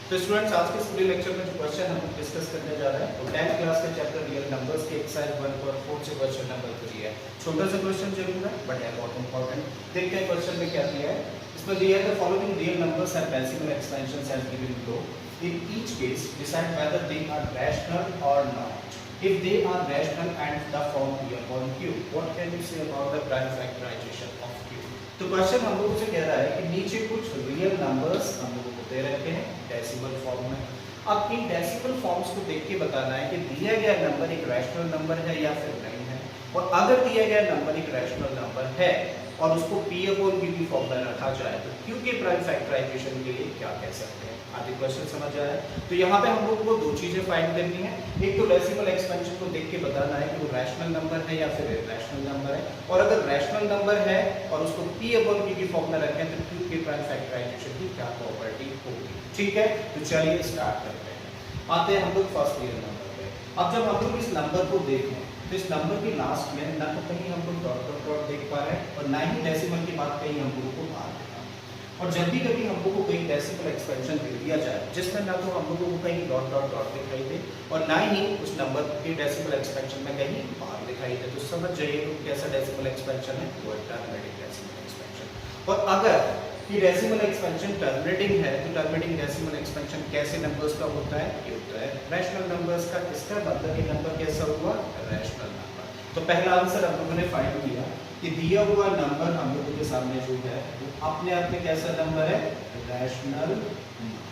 तो स्टूडेंट्स आज के पूरे लेक्चर में जो क्वेश्चन हम डिस्कस करने जा रहे हैं वो 10th क्लास के चैप्टर रियल नंबर्स के एक्सरसाइज 1.4 से क्वेश्चन नंबर 3 है। छोटा सा क्वेश्चन जरूर है बट है बहुत इंपॉर्टेंट। देखते हैं क्वेश्चन में क्या दिया है। इसमें दिया है the following real numbers have decimal expansions as given below. In each case decide whether they are rational और not. If they are rational and the form P upon Q, what can you say about the prime factorization of Q? तो question हम लोग से कह रहा है कि नीचे कुछ रियल नंबर्स हम लोग को दे रखे हैं डेसिमल फॉर्म में। अब इन डेसिमल फॉर्म्स को देख के बताना है कि दिया गया नंबर एक रैशनल नंबर है या फिर नहीं है। और अगर दिया गया नंबर एक रैशनल नंबर है और उसको P upon Q की फॉर्म में रखा जाए तो Q के प्राइम फैक्टराइजेशन के लिए क्या कह सकते हैं। आगे क्वेश्चन समझ आया। तो यहाँ पे हम लोग को दो चीजें फाइंड करनी है। एक तो डेसिमल एक्सपेंशन को देख के बताना है कि वो रैशनल नंबर है या फिर इरैशनल नंबर है। और अगर रैशनल नंबर है और उसको P upon Q की फॉर्म में रखें तो Q के प्राइम फैक्टराइजेशन की क्या प्रॉपर्टी होगी। ठीक है, तो चलिए स्टार्ट करते हैं। आते हैं हम लोग फर्स्ट रियल नंबर पे। अब जब हम लोग इस नंबर को देखें तो इस नंबर के लास्ट में ना तो कहीं हम लोग डॉट डॉट डॉट देख पा रहे हैं और ना ही डेसिमल की बात कहीं हम लोगों को बाहर दिखा। और जब भी कभी हम लोगों को कहीं डेसिमल एक्सपेंशन दे दिया जाए जिसमें ना तो हम लोगों को कहीं डॉट डॉट डॉट दिखाई दे और ना ही उस नंबर के डेसिमल एक्सपेंशन में कहीं बाहर दिखाई दे, तो समझ जाइए कैसा डेसिमल एक्सपेंशन है, वो टर्मिनेटिंग डेसिमल एक्सपेंशन। और अगर कि डेसिमल एक्सपेंशन टर्मिनेटिंग है तो टर्मिनेटिंग डेसिमल एक्सपेंशन कैसे नंबर्स का होता है, ये होता है रैशनल नंबर्स का। इसका मतलब ये नंबर कैसा हुआ, रैशनल नंबर। तो पहला आंसर हम लोगों ने फाइंड किया कि दिया हुआ नंबर हम लोगों के सामने जो है वो अपने आप में कैसा नंबर है, रैशनल नंबर।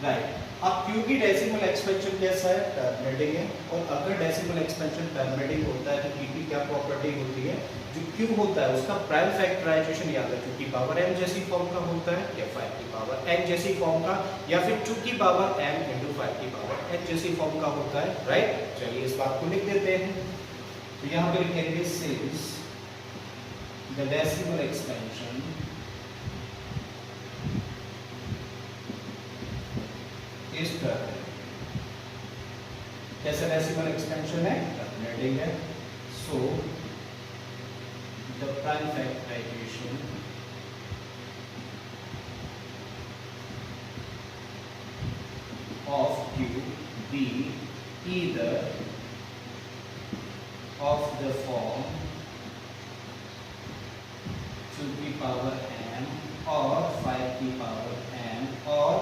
राइट। अब Q की डेसिमल एक्सपेंशन कैसा है, टर्मिनेटिंग है। और अगर डेसिमल एक्सपेंशन टर्मिनेटिंग होता है तो Q की क्या प्रॉपर्टी होती है, जो Q होता है उसका प्राइम फैक्टराइजेशन या तो 2 की पावर m जैसी फॉर्म का होता है या 5 की पावर n जैसी फॉर्म का या फिर 2 की पावर m into 5 की पावर n जैसी फॉर्म का होता है। राइट, चलिए इस बात को लिख देते हैं। तो यहाँ पे लिखेंगे since the decimal expansion is terminating। कैसा डेसिमल एक्सपेंशन है, टर्मिनेटिंग है। सो the prime factorization of Q be either of the form 2 की पावर m और 5 की पावर m और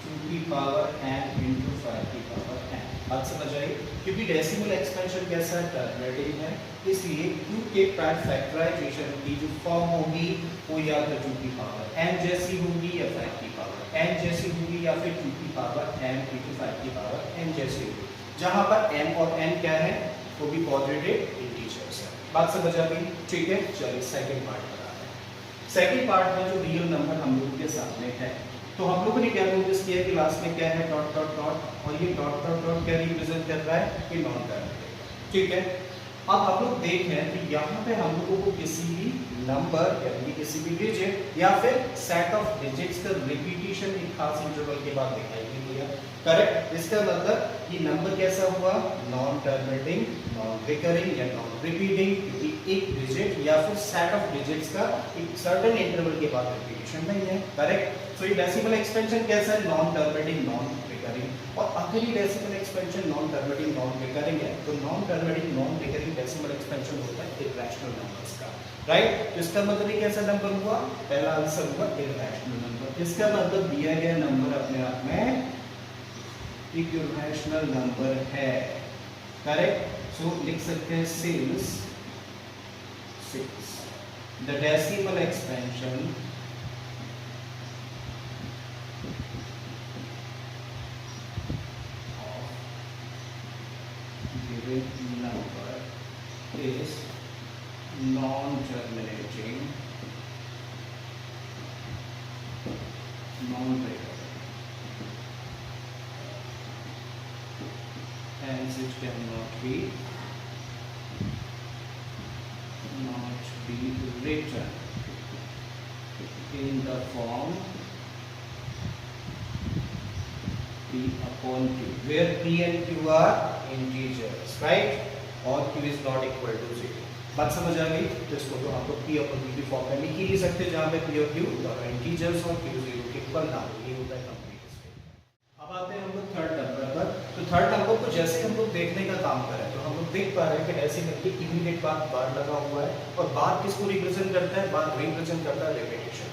2 की पावर m into 5 की पावर m। बात समझ आई। क्योंकि डेसिमल एक्सपेंशन कैसा है, टर्मिनेटिंग है, इसलिए Q के प्राइम फैक्टराइजेशन की जो फॉर्म होगी वो या तो 2 की पावर m जैसी होगी या 5 की पावर n जैसी होगी या फिर 2 की पावर m into 5 की पावर n जैसी होगी। जहां पर m और n क्या है, वो भी पॉजिटिव इंटीजर्स है। बात समझ आ गई। ठीक है, चलिए सेकंड पार्ट बताते हैं। सेकंड पार्ट में जो रियल नंबर हम लोगों के सामने है तो हम लोगों ने क्या नोटिस किया कि लास्ट में क्या है, डॉट डॉट डॉट। और ये डॉट डॉट डॉट क्या रिप्रेजेंट कर रहा है, कि नॉन टर्मिनेटिंग। ठीक है, अब आप लोग देखें कि यहाँ पे हम लोगों को किसी भी नंबर यानी किसी भी डिजिट या फिर सेट ऑफ डिजिट्स का रिपीटिशन एक खास इंटरवल के बाद दिखाई नहीं दिया। करेक्ट। इसका मतलब ये नंबर कैसा हुआ, नॉन टर्मिनेटिंग, नॉन रिकरिंग या नॉन रिपीटिंग, क्योंकि एक डिजिट या फिर सेट ऑफ डिजिट्स का एक सर्टेन इंटरवल के बाद रिपीटिशन नहीं है। करेक्ट। सो ये डेसिमल एक्सपेंशन कैसा है, नॉन टर्मिनेटिंग, नॉन रिकरिंग। और अगर ये decimal expansion non terminating, non recurring है तो non terminating, non recurring decimal expansion होता है इरैशनल नंबर्स का। राइट। तो इसका मतलब ये कैसा नंबर हुआ, पहला आंसर हुआ इरैशनल नंबर। इसका मतलब दिया गया नंबर अपने आप में एक इरैशनल नंबर है। करेक्ट। सो लिख सकते हैं since the decimal expansion of given number is non-terminating, non-recurring, hence it cannot be written in the form P upon Q, where P and Q are integers, right? और Q is not equal to 0। बात समझ आ गई। तो इसको तो हम लोग P upon Q की फॉर्म में लिख ही नहीं सकते जहाँ पे P और Q दोनों इंटीजर्स और Q 0 इक्वल ना हो, ये होता है कंप्लीट स्टेटमेंट। अब आते हैं हम लोग थर्ड नंबर पर। तो थर्ड नंबर को जैसे हम लोग देखने का काम करें तो हम लोग देख पा रहे हैं कि डेसिमल के इमीडिएट बाद बार लगा हुआ है, और बार किसको रिप्रेजेंट करता है? बार रिप्रेजेंट करता है रिपीटेशन,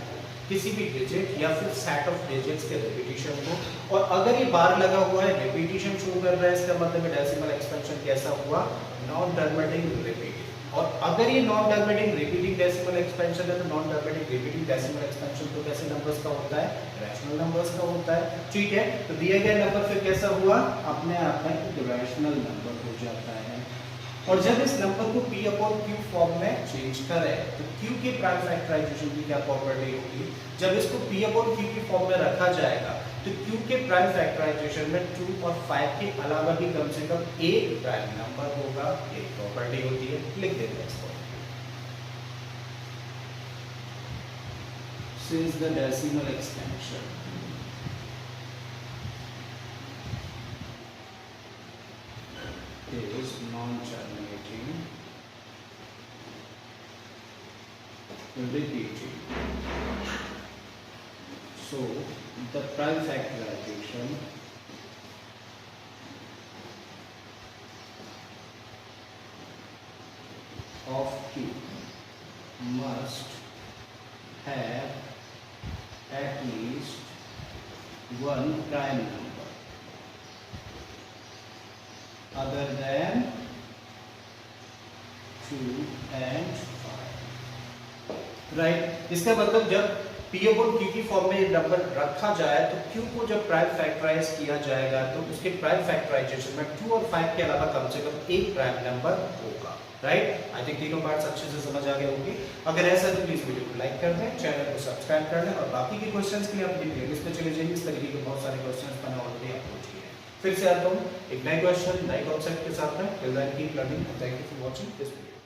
किसी भी डिजिट या फिर सेट ऑफ डिजिट्स के रिपीटेशन को। और अगर ये बार लगा हुआ है, रिपीटेशन शो कर रहा है, इसका मतलब डेसिमल एक्सपेंशन कैसा हुआ? Non terminating repeating. और अगर ये non terminating repeating decimal expansion है तो non terminating repeating decimal expansion तो कैसे नंबर्स का होता है? रैशनल नंबर्स का होता है। ठीक है, तो दिया गया नंबर फिर कैसा हुआ? अपने आप में एक रैशनल नंबर हो जाता है। और जब इस नंबर को p अपॉन q फॉर्म में चेंज करें तो q के प्राइम फैक्टराइजेशन की क्या प्रॉपर्टी होगी? जब इसको p अपॉन q की फॉर्म में रखा जाएगा तो q के प्राइम फैक्टराइजेशन में 2 और 5 के अलावा भी कम से कम एक प्राइम नंबर होगा, ये प्रॉपर्टी होती है। लिख देते हैं इसको। Since the decimal expansion is non-terminating repeating, so the prime factorization of q must have at least one prime number other than 2 and 5, right. इसका मतलब जब p अपॉन q की फॉर्म में नंबर रखा जाए तो q को जब प्राइम फैक्टराइज किया जाएगा तो उसके प्राइम फैक्टराइजेशन में 2 और 5 के अलावा कम से कम एक प्राइम नंबर होगा, राइट। आई थिंक तीनों पार्ट्स अच्छे से समझ आ गए होंगे। अगर ऐसा है तो प्लीज वीडियो को लाइक कर दें, चैनल को सब्सक्राइब कर लें, और बाकी के क्वेश्चंस के लिए अपनी प्लेलिस्ट पे चले जाइए। इस तरीके के बहुत सारे क्वेश्चंस मैंने ऑलरेडी अपलोड किए हैं। फिर से आता हूं एक नए क्वेश्चन नए कॉन्सेप्ट के साथ में। Till then keep learning. Thank you for watching this video.